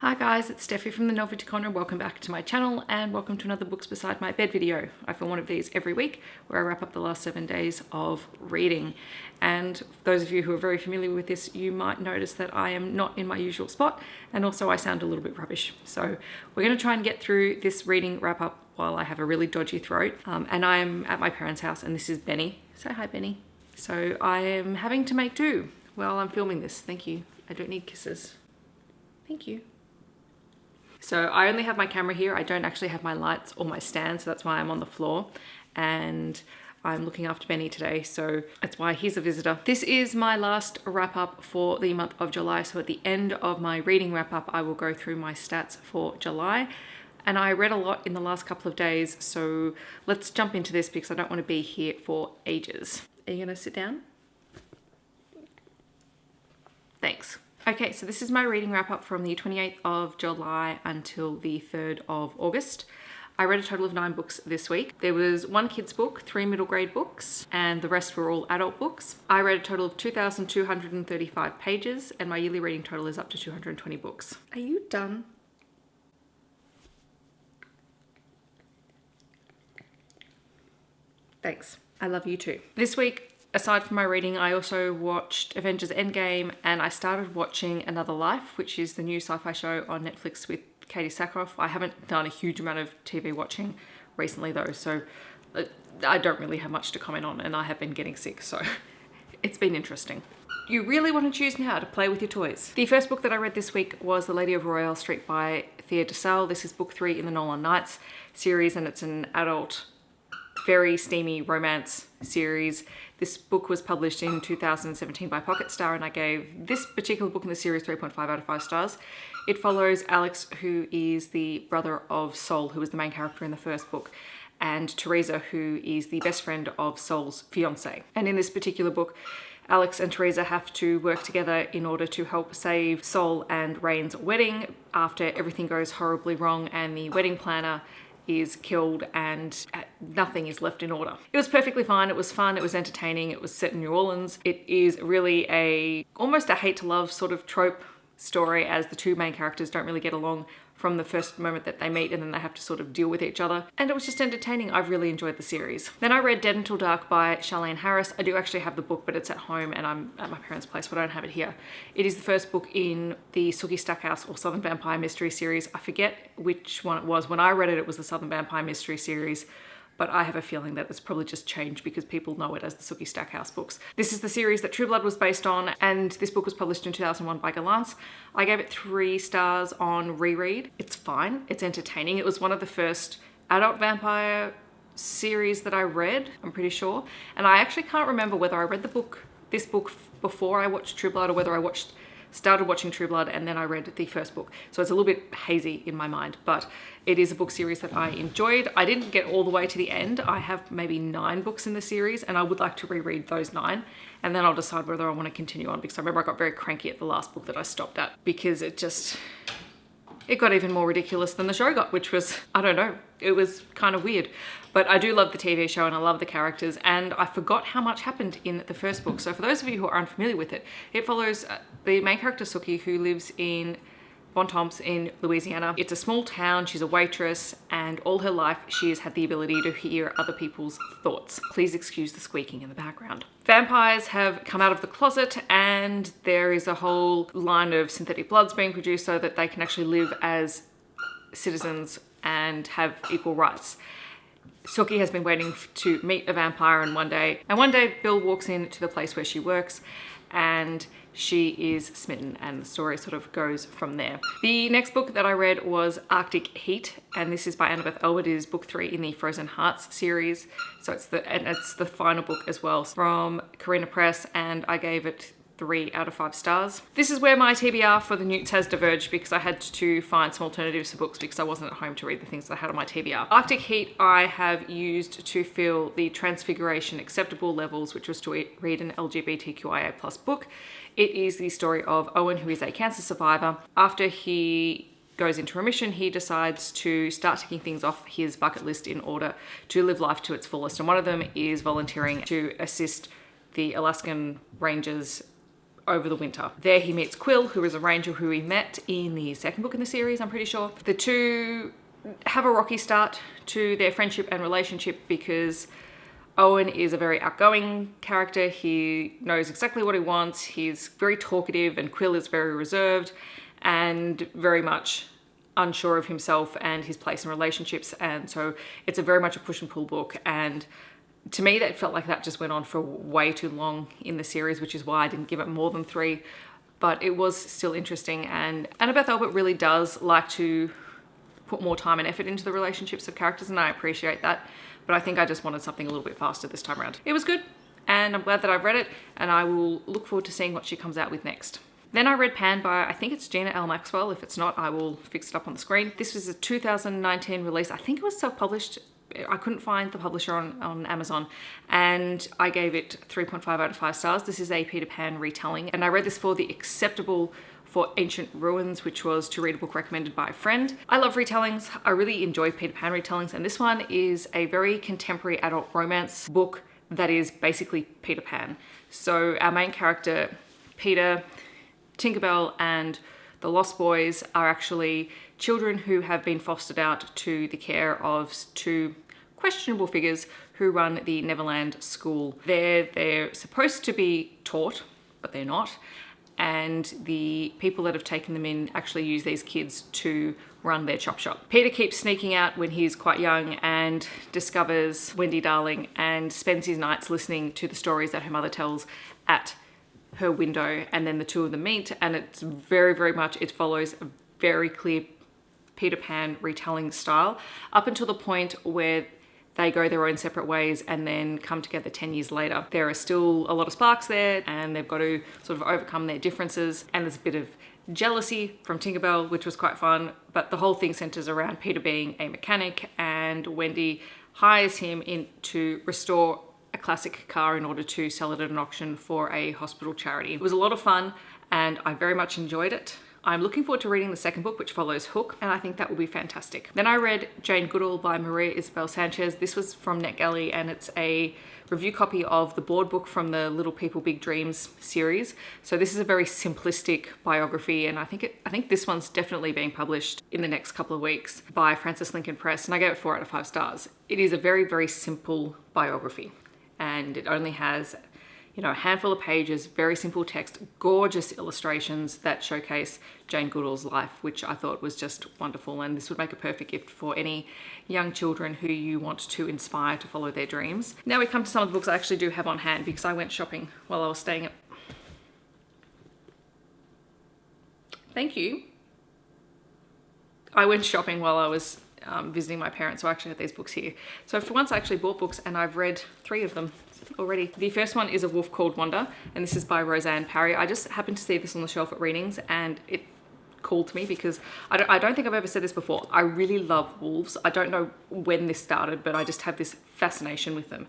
Hi guys, it's Steffi from the Novelty Corner. Welcome back to my channel and welcome to another Books Beside My Bed video. I film one of these every week where I wrap up the last 7 days of reading. And those of you who are very familiar with this, you might notice that I am not in my usual spot and also I sound a little bit rubbish. So we're going to try and get through this reading wrap up while I have a really dodgy throat. And I am at my parents' house and this is Benny. Say hi, Benny. So I am having to make do while I'm filming this. Thank you. I don't need kisses. Thank you. So I only have my camera here. I don't actually have my lights or my stand, so that's why I'm on the floor. And I'm looking after Benny today, so that's why he's a visitor. This is my last wrap up for the month of July. So at the end of my reading wrap up, I will go through my stats for July. And I read a lot in the last couple of days, so let's jump into this because I don't want to be here for ages. Are you gonna sit down? Thanks. Okay, so this is my reading wrap up from the 28th of July until the 3rd of August. I read a total of 9 books this week. There was 1 kids book, 3 middle grade books, and the rest were all adult books. I read a total of 2,235 pages and my yearly reading total is up to 220 books. Are you done? Thanks. I love you too. This week, aside from my reading, I also watched Avengers Endgame and I started watching Another Life, which is the new sci-fi show on Netflix with Katie Sackhoff. I haven't done a huge amount of TV watching recently though, so I don't really have much to comment on and I have been getting sick, so it's been interesting. You really want to choose now to play with your toys. The first book that I read this week was The Lady of Royale Street by Thea DeSalle. This is book 3 in the Nolan Knights series and it's an adult, very steamy romance series. This book was published in 2017 by Pocket Star and I gave this particular book in the series 3.5 out of 5 stars. It follows Alex, who is the brother of Sol, who was the main character in the first book, and Teresa, who is the best friend of Sol's fiance. And in this particular book, Alex and Teresa have to work together in order to help save Sol and Rain's wedding after everything goes horribly wrong and the wedding planner is killed and nothing is left in order. It was perfectly fine. It was fun. It was entertaining. It was set in New Orleans. It is really almost a hate to love sort of trope story, as the two main characters don't really get along from the first moment that they meet and then they have to sort of deal with each other. And it was just entertaining. I've really enjoyed the series. Then I read Dead Until Dark by Charlaine Harris. I do actually have the book, but it's at home and I'm at my parents' place, but I don't have it here. It is the first book in the Sookie Stackhouse or Southern Vampire Mystery series. I forget which one it was. When I read it, it was the Southern Vampire Mystery series, but I have a feeling that it's probably just changed because people know it as the Sookie Stackhouse books. This is the series that True Blood was based on, and this book was published in 2001 by Galance. I gave it 3 stars on reread. It's fine, it's entertaining. It was one of the first adult vampire series that I read, I'm pretty sure. And I actually can't remember whether I read this book before I watched True Blood or whether I started watching True Blood and then I read the first book. So it's a little bit hazy in my mind, but it is a book series that I enjoyed. I didn't get all the way to the end. I have maybe 9 books in the series and I would like to reread those 9 and then I'll decide whether I want to continue on, because I remember I got very cranky at the last book that I stopped at because it got even more ridiculous than the show got, which was, I don't know, it was kind of weird. But I do love the TV show and I love the characters, and I forgot how much happened in the first book. So for those of you who are unfamiliar with it, it follows the main character Sookie, who lives in Bontemps in Louisiana. It's a small town, she's a waitress, and all her life she has had the ability to hear other people's thoughts. Please excuse the squeaking in the background. Vampires have come out of the closet and there is a whole line of synthetic bloods being produced so that they can actually live as citizens and have equal rights. Sookie has been waiting to meet a vampire, and one day Bill walks into the place where she works and she is smitten, and the story sort of goes from there. The next book that I read was Arctic Heat, and this is by Annabeth Elwood. It is book 3 in the Frozen Hearts series. So it's the final book as well from Carina Press, and I gave it 3 out of 5 stars. This is where my TBR for the Newts has diverged because I had to find some alternatives for books because I wasn't at home to read the things that I had on my TBR. Arctic Heat I have used to fill the Transfiguration Acceptable levels, which was to read an LGBTQIA+ book. It is the story of Owen, who is a cancer survivor. After he goes into remission, he decides to start ticking things off his bucket list in order to live life to its fullest. And one of them is volunteering to assist the Alaskan Rangers over the winter. There he meets Quill, who is a ranger who we met in the second book in the series, I'm pretty sure. The two have a rocky start to their friendship and relationship because Owen is a very outgoing character. He knows exactly what he wants. He's very talkative, and Quill is very reserved and very much unsure of himself and his place in relationships. And so it's a very much a push and pull book. And to me, that felt like that just went on for way too long in the series, which is why I didn't give it more than 3. But it was still interesting. And Annabeth Albert really does like to put more time and effort into the relationships of characters, and I appreciate that. But I think I just wanted something a little bit faster this time around. It was good, and I'm glad that I've read it, and I will look forward to seeing what she comes out with next. Then I read Pan by, I think it's Gina L. Maxwell. If it's not, I will fix it up on the screen. This was a 2019 release. I think it was self-published. I couldn't find the publisher on Amazon, and I gave it 3.5 out of 5 stars. This is a Peter Pan retelling, and I read this for the Acceptable for Ancient Ruins, which was to read a book recommended by a friend. I love retellings. I really enjoy Peter Pan retellings, and this one is a very contemporary adult romance book that is basically Peter Pan. So our main character, Peter, Tinkerbell, and the Lost Boys are actually children who have been fostered out to the care of 2 questionable figures who run the Neverland School. They're supposed to be taught, but they're not. And the people that have taken them in actually use these kids to run their chop shop. Peter keeps sneaking out when he's quite young and discovers Wendy Darling and spends his nights listening to the stories that her mother tells at her window, and then the two of them meet, and it's very, very much, it follows a very clear Peter Pan retelling style up until the point where they go their own separate ways and then come together 10 years later. There are still a lot of sparks there, and they've got to sort of overcome their differences, and there's a bit of jealousy from Tinkerbell, which was quite fun, but the whole thing centers around Peter being a mechanic, and Wendy hires him in to restore a classic car in order to sell it at an auction for a hospital charity. It was a lot of fun, and I very much enjoyed it. I'm looking forward to reading the second book, which follows Hook, and I think that will be fantastic. Then I read Jane Goodall by Maria Isabel Sanchez. This was from NetGalley, and it's a review copy of the board book from the Little People Big Dreams series. So this is a very simplistic biography, and I think this one's definitely being published in the next couple of weeks by Francis Lincoln Press, and I gave it 4 out of 5 stars. It is a very, very simple biography, and it only has, you know, a handful of pages, very simple text, gorgeous illustrations that showcase Jane Goodall's life, which I thought was just wonderful. And this would make a perfect gift for any young children who you want to inspire to follow their dreams. Now we come to some of the books I actually do have on hand because I went shopping while I was staying at... Thank you. I went shopping while I was visiting my parents, so I actually had these books here. So for once I actually bought books, and I've read 3 of them already. The first one is A Wolf Called Wanda, and this is by Roseanne Parry. I just happened to see this on the shelf at Readings, and it called to me because I don't think I've ever said this before. I really love wolves. I don't know when this started, but I just have this fascination with them.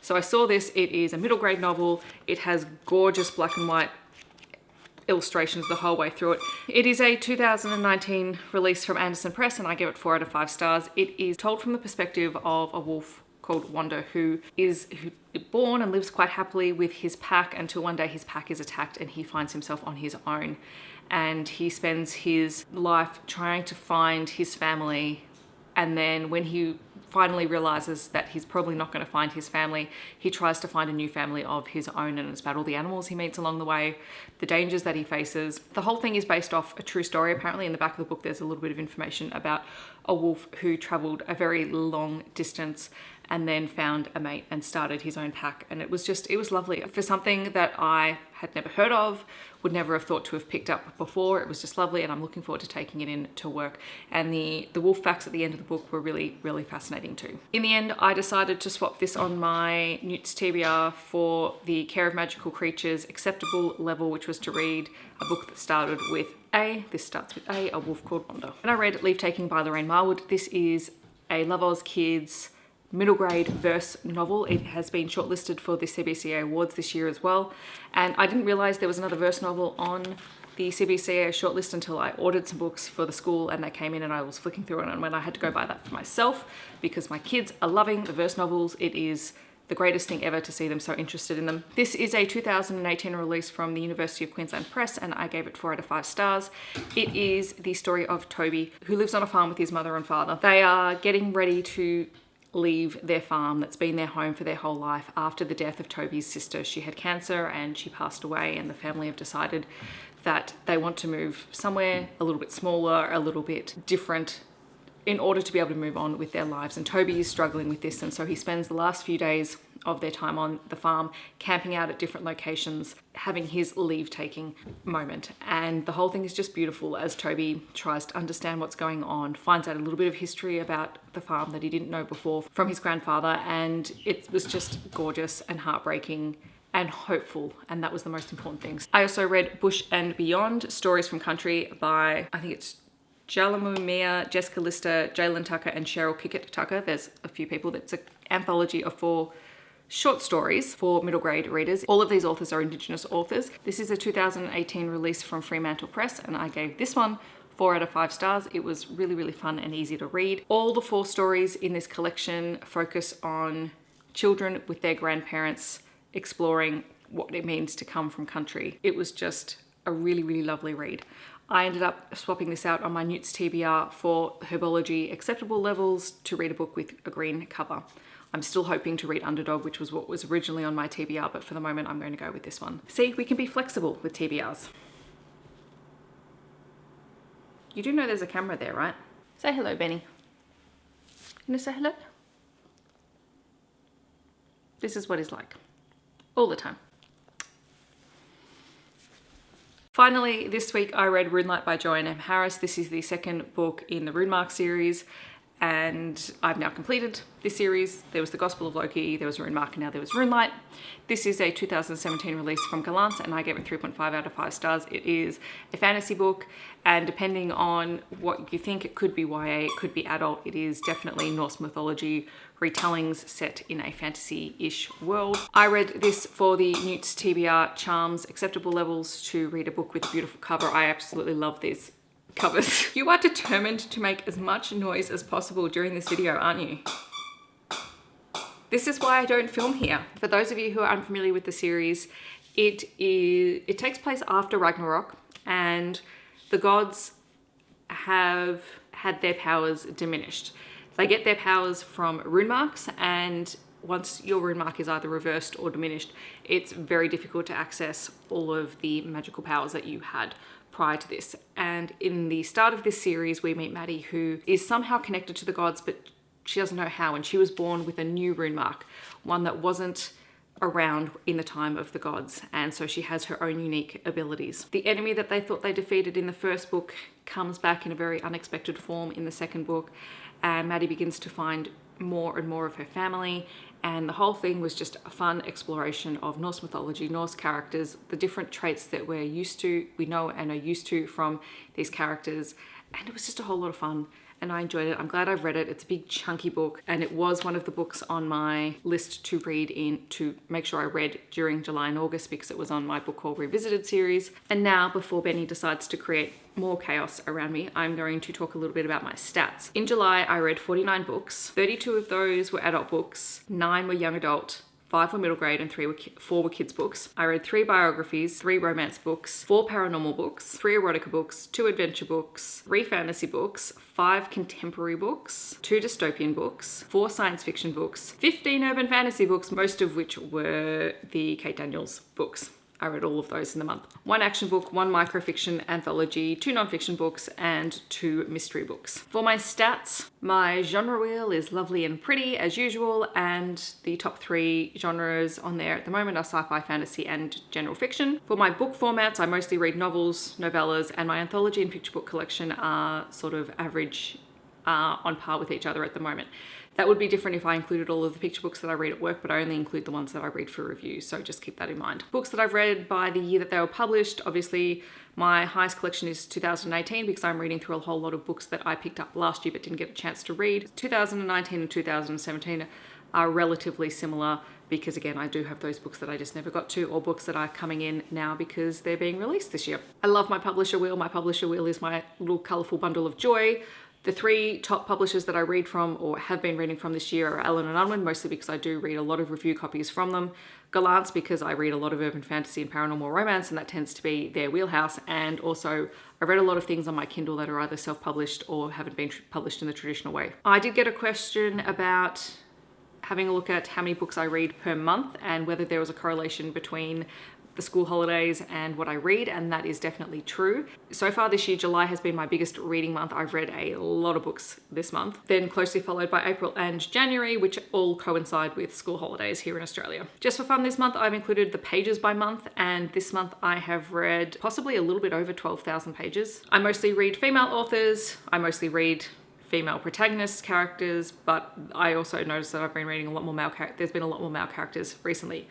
So I saw this. It is a middle grade novel. It has gorgeous black and white illustrations the whole way through it. It is a 2019 release from Anderson Press, and I give it 4 out of 5 stars. It is told from the perspective of a wolf called Wanda, who is born and lives quite happily with his pack until one day his pack is attacked and he finds himself on his own. And he spends his life trying to find his family, and then when he finally realizes that he's probably not going to find his family, he tries to find a new family of his own, and it's about all the animals he meets along the way, the dangers that he faces. The whole thing is based off a true story. Apparently in the back of the book there's a little bit of information about a wolf who traveled a very long distance and then found a mate and started his own pack. And it was lovely. For something that I had never heard of, would never have thought to have picked up before, it was just lovely, and I'm looking forward to taking it in to work. And the wolf facts at the end of the book were really, really fascinating too. In the end, I decided to swap this on my NEWTs TBR for the Care of Magical Creatures Acceptable level, which was to read a book that started with A. This starts with A Wolf Called Wanda. And I read Leave Taking by Lorraine Marwood. This is a Love Oz Kids middle grade verse novel. It has been shortlisted for the CBCA Awards this year as well. And I didn't realize there was another verse novel on the CBCA shortlist until I ordered some books for the school, and they came in and I was flicking through it, and when I had to go buy that for myself because my kids are loving the verse novels. It is the greatest thing ever to see them so interested in them. This is a 2018 release from the University of Queensland Press, and I gave it 4 out of 5 stars. It is the story of Toby, who lives on a farm with his mother and father. They are getting ready to leave their farm that's been their home for their whole life after the death of Toby's sister. She had cancer and she passed away, and the family have decided that they want to move somewhere a little bit smaller, a little bit different, in order to be able to move on with their lives. And Toby is struggling with this, and so he spends the last few days of their time on the farm camping out at different locations, having his leave-taking moment. And the whole thing is just beautiful as Toby tries to understand what's going on, finds out a little bit of history about the farm that he didn't know before from his grandfather, and it was just gorgeous and heartbreaking and hopeful, and that was the most important thing. I also read Bush and Beyond, Stories from Country by, I think it's Jalamu Mia, Jessica Lister, Jalen Tucker, and Cheryl Kickett Tucker. There's a few people. It's an anthology of 4 short stories for middle grade readers. All of these authors are Indigenous authors. This is a 2018 release from Fremantle Press, and I gave this one 4 out of 5 stars. It was really, really fun and easy to read. All the 4 stories in this collection focus on children with their grandparents exploring what it means to come from country. It was just a really, really lovely read. I ended up swapping this out on my N.E.W.T.s TBR for Herbology Acceptable Levels to read a book with a green cover. I'm still hoping to read Underdog, which was what was originally on my TBR, but for the moment I'm going to go with this one. See, we can be flexible with TBRs. You do know there's a camera there, right? Say hello, Benny. You gonna say hello? This is what he's like. All the time. Finally, this week I read Runelight by Joanne M. Harris. This is the second book in the Runemark series, and I've now completed this series. There was the Gospel of Loki, there was Runemark, and now there was Runelight. This is a 2017 release from Gallant, and I gave it 3.5 out of 5 stars. It is a fantasy book, and depending on what you think, it could be YA, it could be adult. It is definitely Norse mythology retellings set in a fantasy-ish world. I read this for the N.E.W.T.s TBR Charms Acceptable Levels to read a book with a beautiful cover. I absolutely love these covers. You are determined to make as much noise as possible during this video, aren't you? This is why I don't film here. For those of you who are unfamiliar with the series, it takes place after Ragnarok, and the gods have had their powers diminished. They get their powers from rune marks, and once your rune mark is either reversed or diminished, it's very difficult to access all of the magical powers that you had prior to this. And in the start of this series, we meet Maddie, who is somehow connected to the gods, but she doesn't know how, and she was born with a new rune mark, one that wasn't around in the time of the gods, and so she has her own unique abilities. The enemy that they thought they defeated in the first book comes back in a very unexpected form in the second book, and Maddie begins to find more and more of her family, and the whole thing was just a fun exploration of Norse mythology, Norse characters, the different traits that we know and are used to from these characters, and it was just a whole lot of fun. And I enjoyed it. I'm glad I've read it. It's a big chunky book, and it was one of the books on my list to read to make sure I read during July and August, because it was on my Book Haul Revisited series. And now, before Benny decides to create more chaos around me, I'm going to talk a little bit about my stats. In July, I read 49 books. 32 of those were adult books, 9 were young adult, 5 were middle grade, and 4 were kids books. I read 3 biographies, 3 romance books, 4 paranormal books, 3 erotica books, 2 adventure books, 3 fantasy books, 5 contemporary books, 2 dystopian books, 4 science fiction books, 15 urban fantasy books, most of which were the Kate Daniels books. I read all of those in the month. 1 action book, 1 microfiction anthology, 2 nonfiction books, and 2 mystery books. For my stats, my genre wheel is lovely and pretty as usual, and the top 3 genres on there at the moment are sci-fi, fantasy, and general fiction. For my book formats, I mostly read novels, novellas, and my anthology and picture book collection are sort of average, on par with each other at the moment. That would be different if I included all of the picture books that I read at work, but I only include the ones that I read for review, so just keep that in mind. Books that I've read by the year that they were published, obviously my highest collection is 2018, because I'm reading through a whole lot of books that I picked up last year but didn't get a chance to read. 2019 and 2017 are relatively similar, because again, I do have those books that I just never got to, or books that are coming in now because they're being released this year. I love my publisher wheel. My publisher wheel is my little colourful bundle of joy. The 3 top publishers that I read from or have been reading from this year are Allen and Unwin, mostly because I do read a lot of review copies from them. Galant's because I read a lot of urban fantasy and paranormal romance, and that tends to be their wheelhouse. And also I read a lot of things on my Kindle that are either self-published or haven't been published in the traditional way. I did get a question about having a look at how many books I read per month and whether there was a correlation between the school holidays and what I read, and that is definitely true. So far this year, July has been my biggest reading month. I've read a lot of books this month, then closely followed by April and January, which all coincide with school holidays here in Australia. Just for fun this month, I've included the pages by month, and this month I have read possibly a little bit over 12,000 pages. I mostly read female authors. I mostly read female protagonist characters, but I also noticed that I've been reading a lot more male characters. There's been a lot more male characters recently,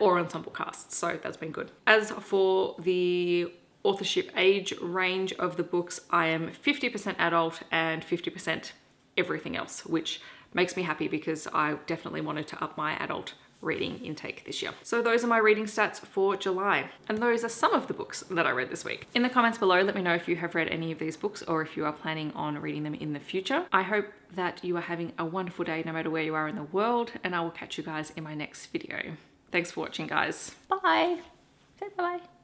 or ensemble casts, so that's been good. As for the authorship age range of the books, I am 50% adult and 50% everything else, which makes me happy because I definitely wanted to up my adult reading intake this year. So those are my reading stats for July, and those are some of the books that I read this week. In the comments below, let me know if you have read any of these books or if you are planning on reading them in the future. I hope that you are having a wonderful day no matter where you are in the world, and I will catch you guys in my next video. Thanks for watching, guys. Bye. Say bye-bye.